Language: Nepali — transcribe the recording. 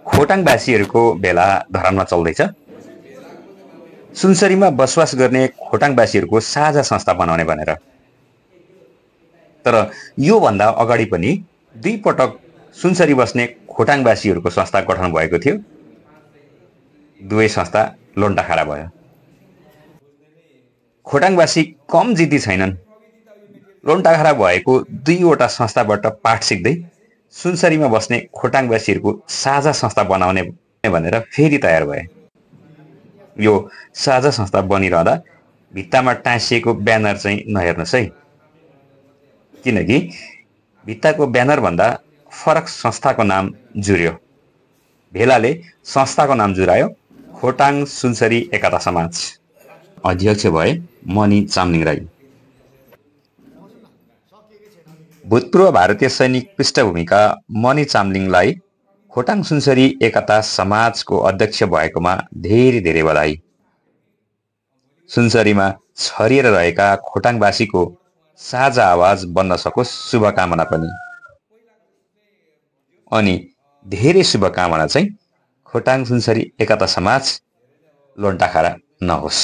खोटाङवासीहरूको भेला धरानमा चल्दैछ। सुनसरीमा बसोबास गर्ने खोटाङवासीहरूको साझा संस्था बनाउने भनेर। तर यो भन्दा अगाडि पनि 2 पटक सुनसरी बस्ने खोटाङवासीहरूको संस्था गठन भएको थियो। दुवै संस्था लोन्टाखारा भयो। खोटाङवासी कम जिद्दी छैनन्। लोन्टाखारा भएको 2 वटा संस्थाबाट पाठ सिक्दै सुनसरीमा बस्ने खोटाङवासीहरूको साझा संस्था बनाउने भनेर फेरि तयार भए। यो साझा संस्था बनिरहँदा भित्तामा टाँसिएको ब्यानर चाहिँ नहेर्नुहोस् है, किनकि भित्ताको ब्यानर भन्दा फरक संस्थाको नाम जुर्यो। भेलाले संस्थाको नाम जुरायो खोटाङ सुनसरी एकता समाज। अध्यक्ष भए मणि चामलिङ राई। भूतपूर्व भारतीय सैनिक पृष्ठभूमिका मणि चामलिङलाई खोटाङ सुनसरी एकता समाजको अध्यक्ष भएकोमा धेरै धेरै बधाई। सुनसरीमा छरिएर रहेका खोटाङवासीको साझा आवाज बन्न सकोस् शुभकामना पनि। अनि धेरै शुभकामना चाहिँ खोटाङ सुनसरी एकता समाज लोन्टाखारा नहोस्।